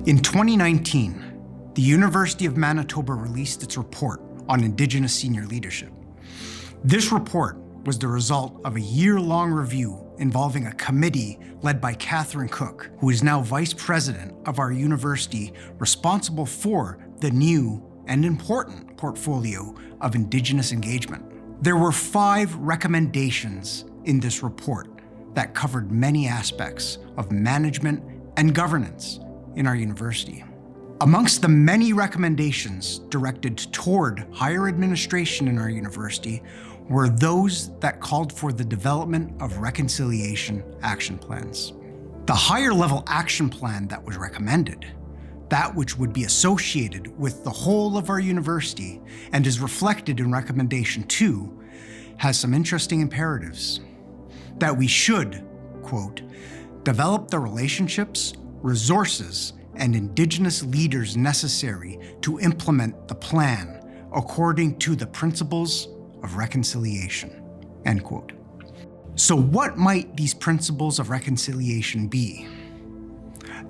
In 2019, the University of Manitoba released its report on Indigenous senior leadership. This report was the result of a year-long review involving a committee led by Catherine Cook, who is now vice president of our university, responsible for the new and important portfolio of Indigenous engagement. There were 5 recommendations in this report that covered many aspects of management and governance in our university. Amongst the many recommendations directed toward higher administration in our university were those that called for the development of reconciliation action plans. The higher level action plan that was recommended, that which would be associated with the whole of our university and is reflected in recommendation 2, has some interesting imperatives. That we should, quote, develop the relationships, resources, and Indigenous leaders necessary to implement the plan according to the principles of reconciliation, end quote. So what might these principles of reconciliation be?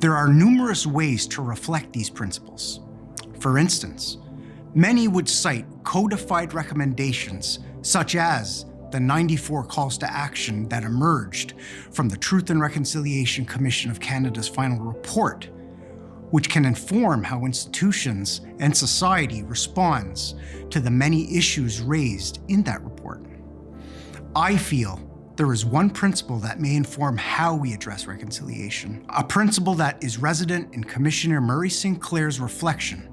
There are numerous ways to reflect these principles. For instance, many would cite codified recommendations such as the 94 calls to action that emerged from the Truth and Reconciliation Commission of Canada's final report, which can inform how institutions and society responds to the many issues raised in that report. I feel there is one principle that may inform how we address reconciliation, a principle that is resident in Commissioner Murray Sinclair's reflection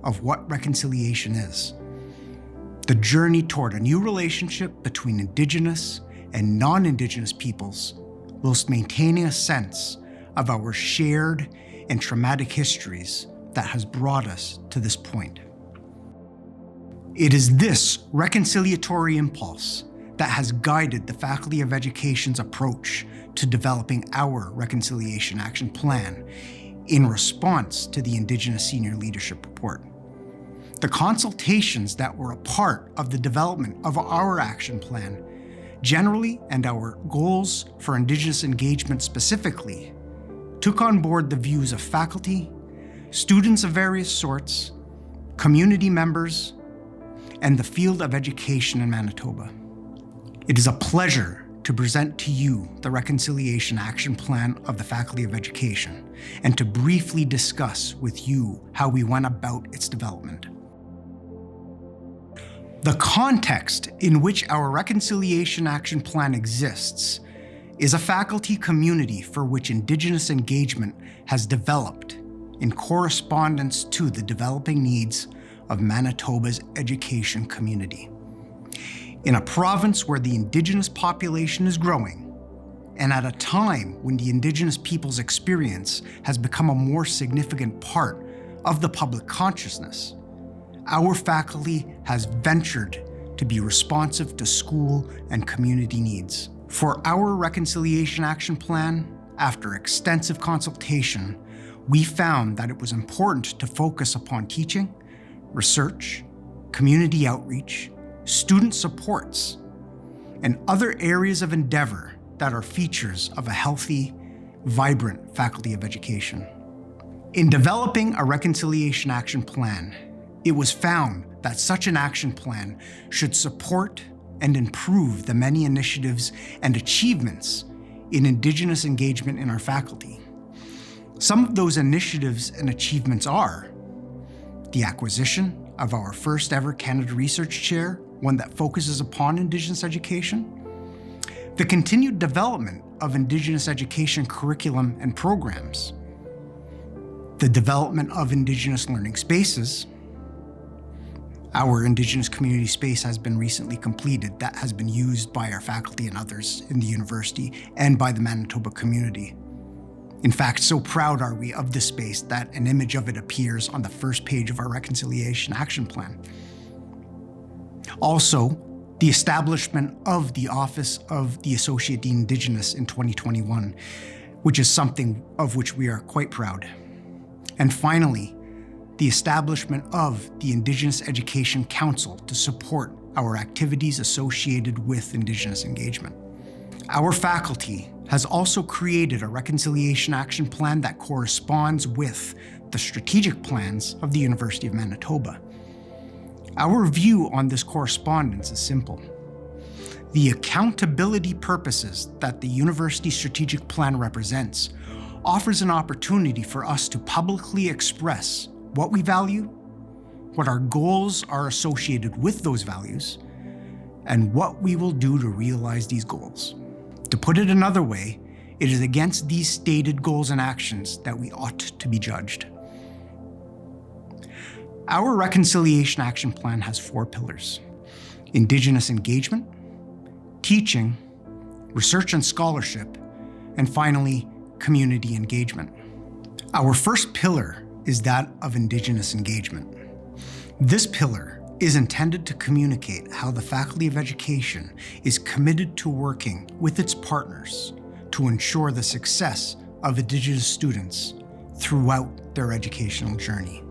of what reconciliation is. The journey toward a new relationship between Indigenous and non-Indigenous peoples, whilst maintaining a sense of our shared and traumatic histories that has brought us to this point. It is this reconciliatory impulse that has guided the Faculty of Education's approach to developing our Reconciliation Action Plan in response to the Indigenous Senior Leadership Report. The consultations that were a part of the development of our action plan generally, and our goals for Indigenous engagement specifically, took on board the views of faculty, students of various sorts, community members, and the field of education in Manitoba. It is a pleasure to present to you the Reconciliation Action Plan of the Faculty of Education and to briefly discuss with you how we went about its development. The context in which our Reconciliation Action Plan exists is a faculty community for which Indigenous engagement has developed in correspondence to the developing needs of Manitoba's education community. In a province where the Indigenous population is growing, and at a time when the Indigenous people's experience has become a more significant part of the public consciousness, our faculty has ventured to be responsive to school and community needs. For our Reconciliation Action Plan, after extensive consultation, we found that it was important to focus upon teaching, research, community outreach, student supports, and other areas of endeavor that are features of a healthy, vibrant Faculty of Education. In developing a Reconciliation Action Plan, it was found that such an action plan should support and improve the many initiatives and achievements in Indigenous engagement in our faculty. Some of those initiatives and achievements are the acquisition of our first ever Canada Research Chair, one that focuses upon Indigenous education, the continued development of Indigenous education curriculum and programs, the development of Indigenous learning spaces. Our Indigenous community space has been recently completed that has been used by our faculty and others in the university and by the Manitoba community. In fact, so proud are we of this space that an image of it appears on the first page of our Reconciliation Action Plan. Also, the establishment of the Office of the Associate Dean Indigenous in 2021, which is something of which we are quite proud. And finally, the establishment of the Indigenous Education Council to support our activities associated with Indigenous engagement. Our faculty has also created a reconciliation action plan that corresponds with the strategic plans of the University of Manitoba. Our view on this correspondence is simple. The accountability purposes that the university strategic plan represents offers an opportunity for us to publicly express what we value, what our goals are associated with those values, and what we will do to realize these goals. To put it another way, it is against these stated goals and actions that we ought to be judged. Our reconciliation action plan has 4 pillars: Indigenous engagement, teaching, research and scholarship, and finally, community engagement. Our first pillar is that of Indigenous engagement. This pillar is intended to communicate how the Faculty of Education is committed to working with its partners to ensure the success of Indigenous students throughout their educational journey.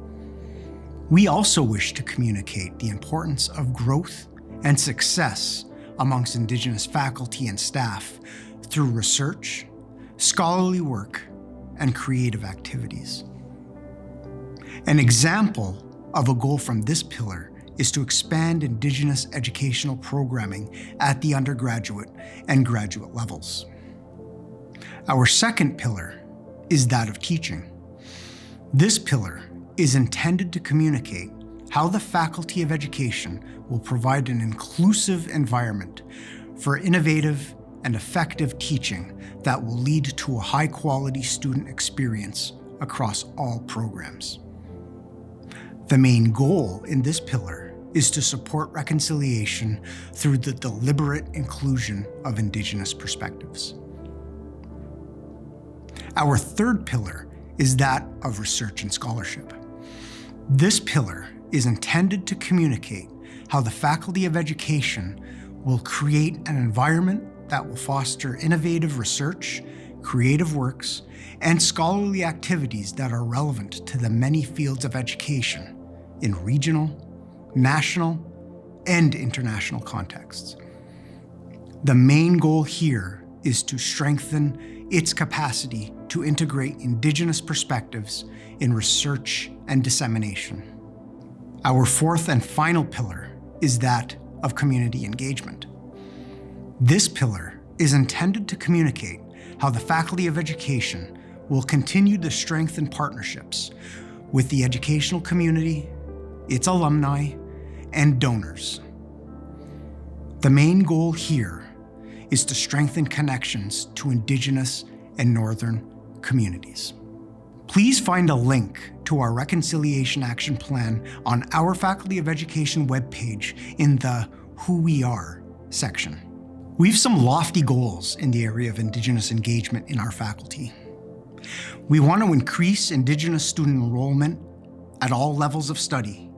We also wish to communicate the importance of growth and success amongst Indigenous faculty and staff through research, scholarly work, and creative activities. An example of a goal from this pillar is to expand Indigenous educational programming at the undergraduate and graduate levels. Our second pillar is that of teaching. This pillar is intended to communicate how the Faculty of Education will provide an inclusive environment for innovative and effective teaching that will lead to a high-quality student experience across all programs. The main goal in this pillar is to support reconciliation through the deliberate inclusion of Indigenous perspectives. Our third pillar is that of research and scholarship. This pillar is intended to communicate how the Faculty of Education will create an environment that will foster innovative research, creative works, and scholarly activities that are relevant to the many fields of education in regional, national, and international contexts. The main goal here is to strengthen its capacity to integrate Indigenous perspectives in research and dissemination. Our fourth and final pillar is that of community engagement. This pillar is intended to communicate how the Faculty of Education will continue to strengthen partnerships with the educational community, its alumni, and donors. The main goal here is to strengthen connections to Indigenous and Northern communities. Please find a link to our Reconciliation Action Plan on our Faculty of Education webpage in the Who We Are section. We've some lofty goals in the area of Indigenous engagement in our faculty. We want to increase Indigenous student enrollment at all levels of study.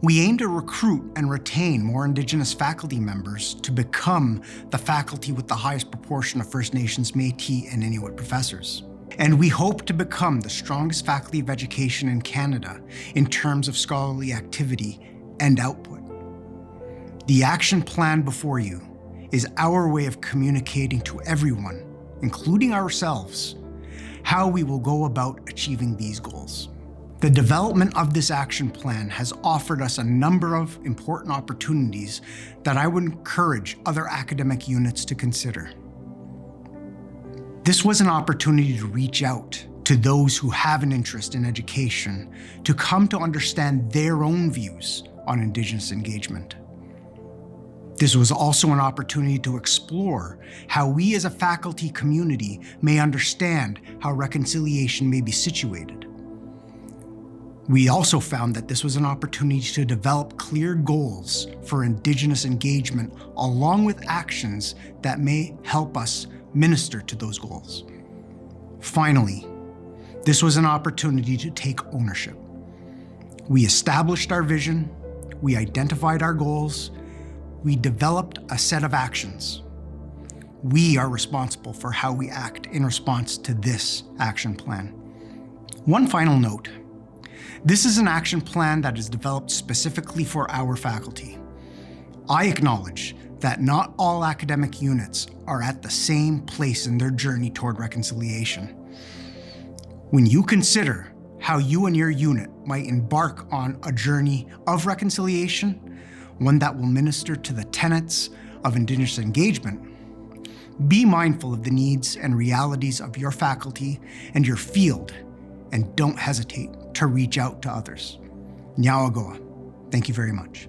We aim to recruit and retain more Indigenous faculty members to become the faculty with the highest proportion of First Nations, Métis, and Inuit professors. And we hope to become the strongest Faculty of Education in Canada in terms of scholarly activity and output. The action plan before you is our way of communicating to everyone, including ourselves, how we will go about achieving these goals. The development of this action plan has offered us a number of important opportunities that I would encourage other academic units to consider. This was an opportunity to reach out to those who have an interest in education to come to understand their own views on Indigenous engagement. This was also an opportunity to explore how we as a faculty community may understand how reconciliation may be situated. We also found that this was an opportunity to develop clear goals for Indigenous engagement along with actions that may help us minister to those goals. Finally, this was an opportunity to take ownership. We established our vision, we identified our goals, we developed a set of actions. We are responsible for how we act in response to this action plan. One final note. This is an action plan that is developed specifically for our faculty. I acknowledge that not all academic units are at the same place in their journey toward reconciliation. When you consider how you and your unit might embark on a journey of reconciliation, one that will minister to the tenets of Indigenous engagement, be mindful of the needs and realities of your faculty and your field, and don't hesitate to reach out to others. Nyawagoa. Thank you very much.